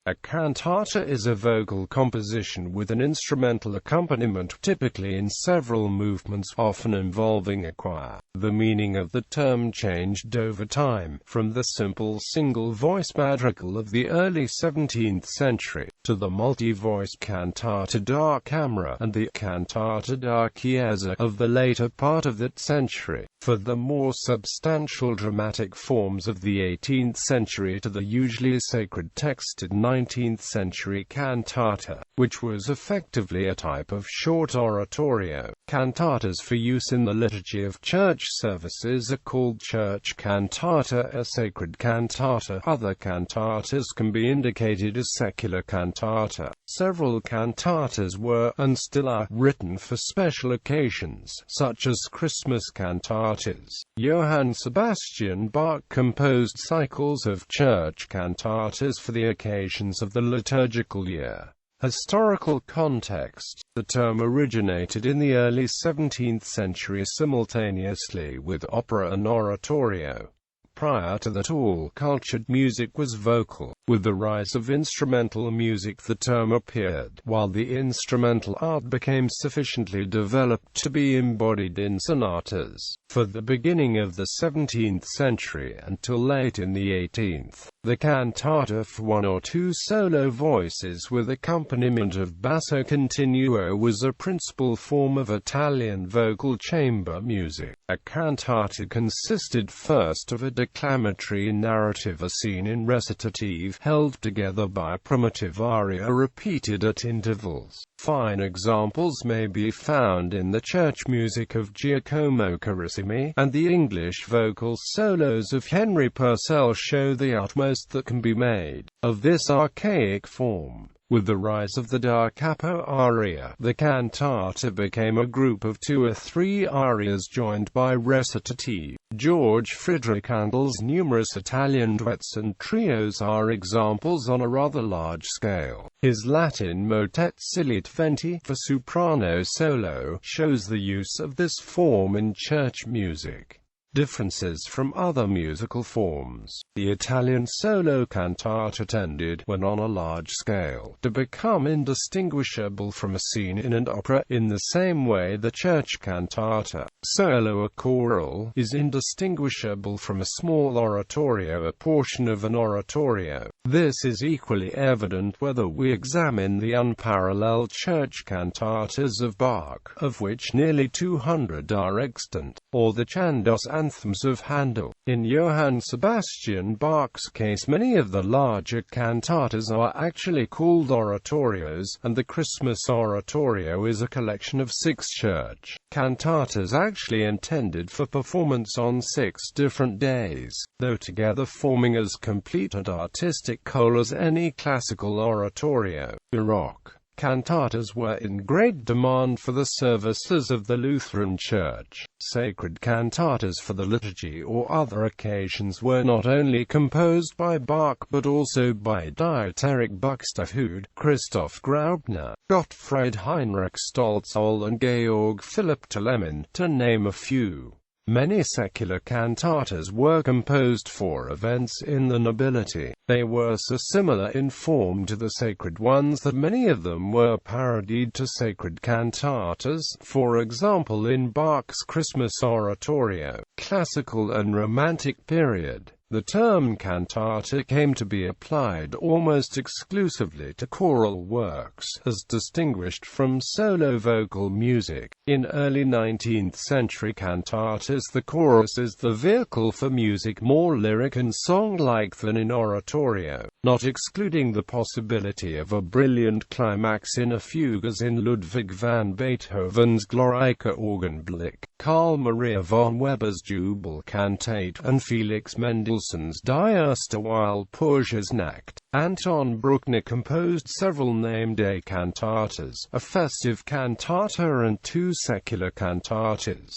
A cantata is a vocal composition with an instrumental accompaniment, typically in several movements, often involving a choir. The meaning of the term changed over time, from the simple single-voice madrigal of the early 17th century, to the multi-voice cantata da and the cantata chiesa of the later part of that century, for the more substantial dramatic forms of the 18th century, to the usually sacred texted 19th century cantata, which was effectively a type of short oratorio. Cantatas for use in the liturgy of church services are called church cantata, a sacred cantata. Other cantatas can be indicated as secular cantata. Several cantatas were, and still are, written for special occasions, such as Christmas cantatas. Johann Sebastian Bach composed cycles of church cantatas for the occasions of the liturgical year. Historical context. The term originated in the early 17th century simultaneously with opera and oratorio. Prior to that, all cultured music was vocal. With the rise of instrumental music, the term appeared, while the instrumental art became sufficiently developed to be embodied in sonatas. For the beginning of the 17th century until late in the 18th, the cantata for one or two solo voices with accompaniment of basso continuo was a principal form of Italian vocal chamber music. A cantata consisted first of a declamatory narrative, a scene in recitative, held together by a primitive aria repeated at intervals. Fine examples may be found in the church music of Giacomo Carissimi, and the English vocal solos of Henry Purcell show the utmost that can be made of this archaic form. With the rise of the da capo aria, the cantata became a group of two or three arias joined by recitative. George Friedrich Handel's numerous Italian duets and trios are examples on a rather large scale. His Latin motet Silete Venti for soprano solo shows the use of this form in church music. Differences from other musical forms. The Italian solo cantata tended, when on a large scale, to become indistinguishable from a scene in an opera, in the same way the church cantata, solo or choral, is indistinguishable from a small oratorio, a portion of an oratorio. This is equally evident whether we examine the unparalleled church cantatas of Bach, of which nearly 200 are extant, or the Chandos anthems of Handel. In Johann Sebastian Bach's case, many of the larger cantatas are actually called oratorios, and the Christmas oratorio is a collection of 6 church cantatas actually intended for performance on 6 different days, though together forming as complete and artistic whole as any classical oratorio. Baroque cantatas were in great demand for the services of the Lutheran Church. Sacred cantatas for the liturgy or other occasions were not only composed by Bach but also by Dieterich Buxtehude, Christoph Graupner, Gottfried Heinrich Stolzoll and Georg Philipp Telemann, to name a few. Many secular cantatas were composed for events in the nobility. They were so similar in form to the sacred ones that many of them were parodied to sacred cantatas, for example in Bach's Christmas oratorio. Classical and Romantic period. The term cantata came to be applied almost exclusively to choral works, as distinguished from solo vocal music. In early 19th century cantatas, the chorus is the vehicle for music more lyric and song-like than in oratorio, not excluding the possibility of a brilliant climax in a fugue as in Ludwig van Beethoven's Glorica Augenblick, Carl Maria von Weber's Jubel Cantate, and Felix Mendelssohn's Die erste Walpurgisnacht. Anton Bruckner composed several name-day cantatas, a festive cantata and 2 secular cantatas.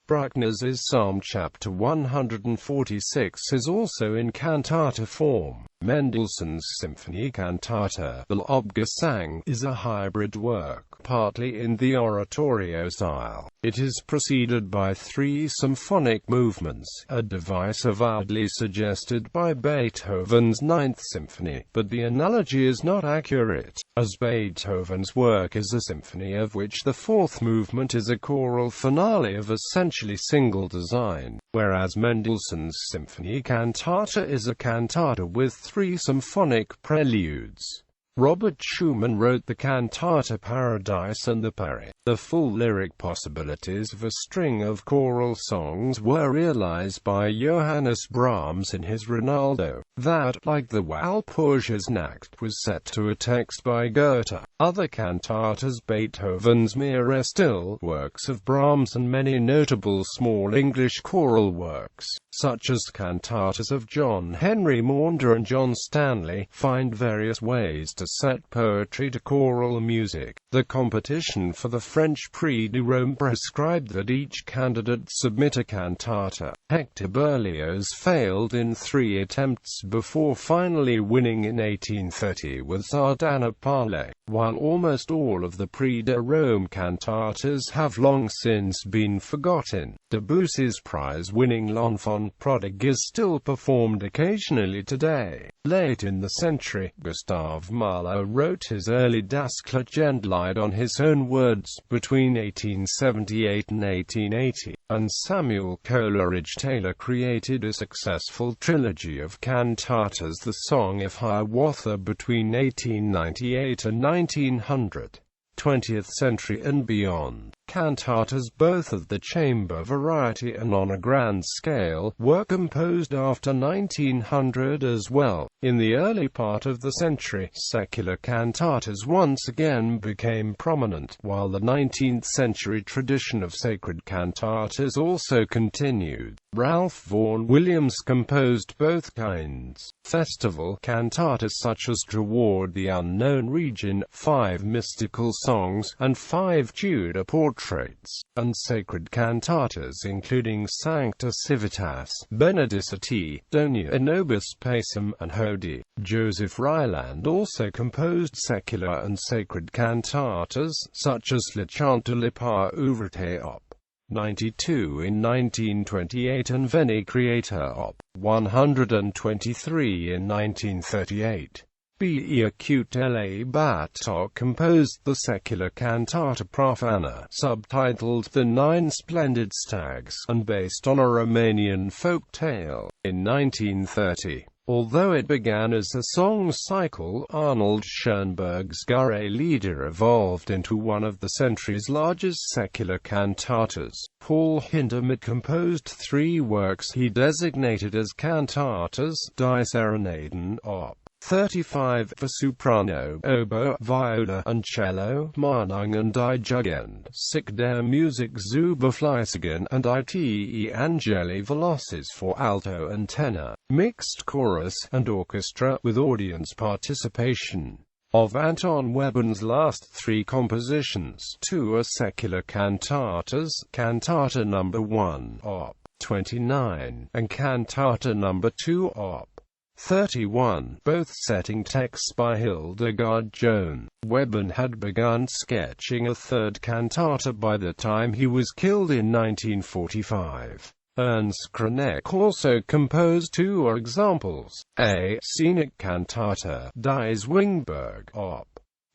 Bruckner's Psalm chapter 146 is also in cantata form. Mendelssohn's Symphony Cantata, the Lobgesang, is a hybrid work, partly in the oratorio style, It is preceded by 3 symphonic movements, a device avowedly suggested by Beethoven's Ninth Symphony, but the analogy is not accurate, as Beethoven's work is a symphony of which the 4th movement is a choral finale of essentially single design, whereas Mendelssohn's symphony cantata is a cantata with 3 symphonic preludes. Robert Schumann wrote the cantata Paradise and the Peri. The full lyric possibilities of a string of choral songs were realized by Johannes Brahms in his Rinaldo, that, like the Walpurgisnacht, was set to a text by Goethe. Other cantatas, Beethoven's Mira, still works of Brahms, and many notable small English choral works, such as cantatas of John Henry Maunder and John Stanley, find various ways to set poetry to choral music. The competition for the French Prix de Rome prescribed that each candidate submit a cantata. Hector Berlioz failed in 3 attempts before finally winning in 1830 with Sardanapale. While almost all of the Prix de Rome cantatas have long since been forgotten, Debussy's prize-winning L'Enfant Prodigue is still performed occasionally today. Late in the century, Gustav Mahler wrote his early Das Klagendlied on his own words between 1878 and 1880, and Samuel Coleridge Taylor created a successful trilogy of cantatas, the Song of Hiawatha, between 1898 and 1900. 20th century and beyond, cantatas, both of the chamber variety and on a grand scale, were composed after 1900 as well. In the early part of the century, secular cantatas once again became prominent, while the 19th century tradition of sacred cantatas also continued. Ralph Vaughan Williams composed both kinds. Festival cantatas such as Toward the Unknown Region, 5 mystical songs, and 5 Judah portraits, and sacred cantatas including Sancta Civitas, Benedicite, Donia in Nobis Pacem, and Hodie. Joseph Ryland also composed secular and sacred cantatas, such as Le Chant de la Pauvreté Op. 92 in 1928 and Veni Creator Op. 123 in 1938. B. Acute La Bartók composed the secular cantata Profana, subtitled The Nine Splendid Stags, and based on a Romanian folk tale, in 1930. Although it began as a song cycle, Arnold Schoenberg's Gare Lieder evolved into one of the century's largest secular cantatas. Paul Hindemith composed 3 works he designated as cantatas: Die Serenaden Op. 35 for soprano, oboe, viola, and cello, Mahnung und die Jugend, Sic der Musik zu befleißigen, and Ite Angeli Velocis for alto and tenor, mixed chorus, and orchestra, with audience participation. Of Anton Webern's last 3 compositions, 2 are secular cantatas, Cantata No. 1, Op. 29, and Cantata No. 2, Op. 31, both setting texts by Hildegard Joan. Webern had begun sketching a 3rd cantata by the time he was killed in 1945. Ernst Krenek also composed 2 examples, a scenic cantata, Die Zwingburg, Op.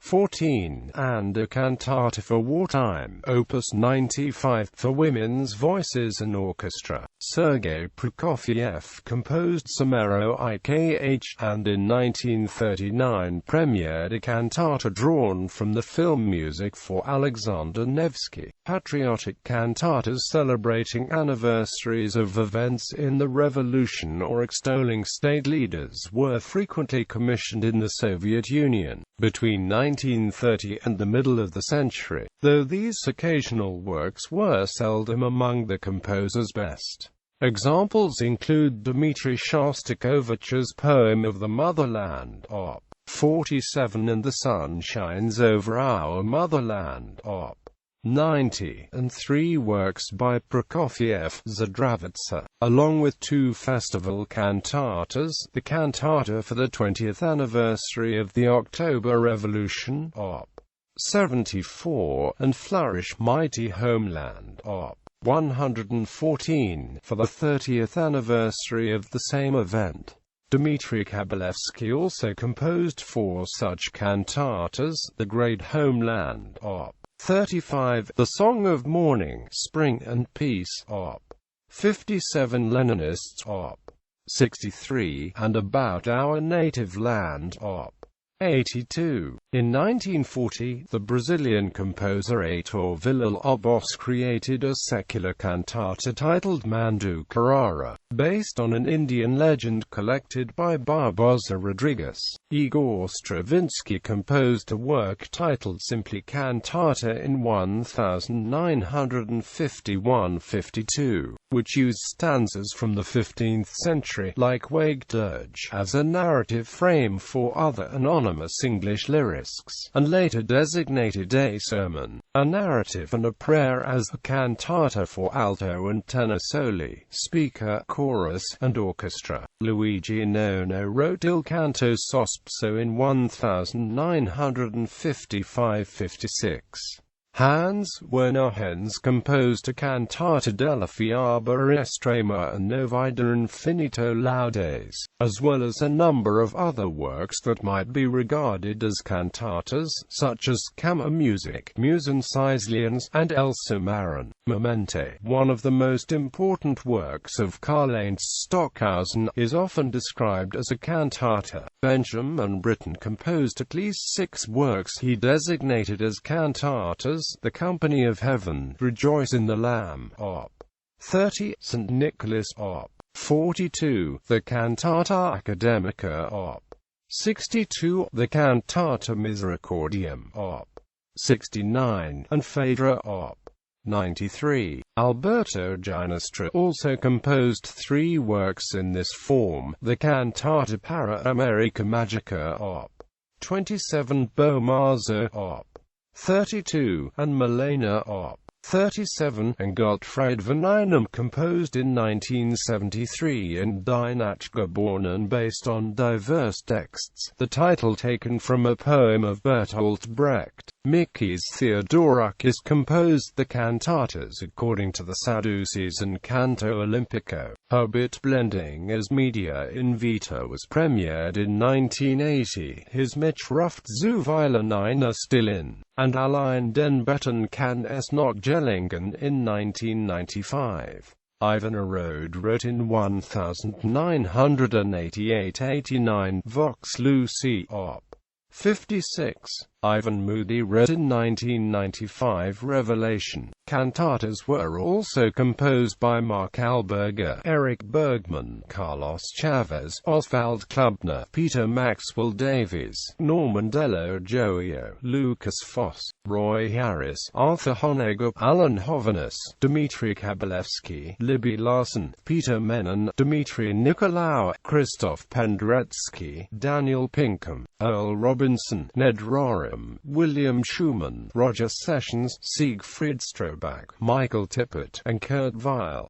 14, and a cantata for wartime, Opus 95, for women's voices and orchestra. Sergei Prokofiev composed Samaro IKH, and in 1939 premiered a cantata drawn from the film music for Alexander Nevsky. Patriotic cantatas celebrating anniversaries of events in the revolution or extolling state leaders were frequently commissioned in the Soviet Union between 1930 and the middle of the century, though these occasional works were seldom among the composer's best. Examples include Dmitri Shostakovich's poem of the Motherland, Op. 47, and The Sun Shines Over Our Motherland, Op. 90, and 3 works by Prokofiev, Zdravitsa, along with 2 festival cantatas, the cantata for the 20th anniversary of the October Revolution, Op. 74, and Flourish Mighty Homeland, Op. 114, for the 30th anniversary of the same event. Dmitri Kabalevsky also composed 4 such cantatas: The Great Homeland, Op. 35, The Song of Morning, Spring and Peace, Op. 57, Leninists, Op. 63, and About Our Native Land, Op. 82. In 1940, the Brazilian composer Heitor Villa-Lobos created a secular cantata titled Manducarara, based on an Indian legend collected by Barbosa Rodrigues. Igor Stravinsky composed a work titled simply Cantata in 1951–52, which used stanzas from the 15th century, like Liturgy, as a narrative frame for other anonymous English lyrics, and later designated a sermon, a narrative and a prayer as a cantata for alto and tenor soli, speaker, chorus, and orchestra. Luigi Nono wrote Il Canto Sospso in 1955–56. Hans Werner Henze composed a cantata della Fiaba Estrema and Novida Infinito Laudes, as well as a number of other works that might be regarded as cantatas, such as Kammermusik, Musenceislians, and El Sumaran. Momente, one of the most important works of Karl-Heinz Stockhausen, is often described as a cantata. Benjamin Britten composed at least 6 works he designated as cantatas: The Company of Heaven, Rejoice in the Lamb, Op. 30, St. Nicholas, Op. 42, the Cantata Academica, Op. 62, the Cantata Misericordiam, Op. 69, and Phaedra, Op. 93. Alberto Ginestra also composed 3 works in this form: the Cantata para America Magica, Op. 27, Bomarzo, Op. 32, and Milena, Op. 37, and Gottfried von Einem composed in 1973 in Die Nachgeborenen based on diverse texts, the title taken from a poem of Bertolt Brecht. Mikis Theodorakis composed the cantatas according to the Sadducees and Canto Olimpico. Hobbit blending as media in vita was premiered in 1980. His Mitschrift zu Weilen einer Stillen, and Allein den Betten kann es noch gelingen in 1995. Ivan Arode wrote in 1988–89 Vox Lucy, Op. 56. Ivan Moody wrote in 1995 Revelation. Cantatas were also composed by Mark Alberger, Eric Bergman, Carlos Chavez, Oswald Klubner, Peter Maxwell Davies, Norman Dello Joio, Lucas Foss, Roy Harris, Arthur Honegger, Alan Hovhannes, Dmitri Kabalevsky, Libby Larson, Peter Menon, Dmitri Nicolaou, Christoph Penderecki, Daniel Pinkham, Earl Robinson, Ned Rorem, William Schumann, Roger Sessions, Siegfried Strobach, Michael Tippett, and Kurt Weill.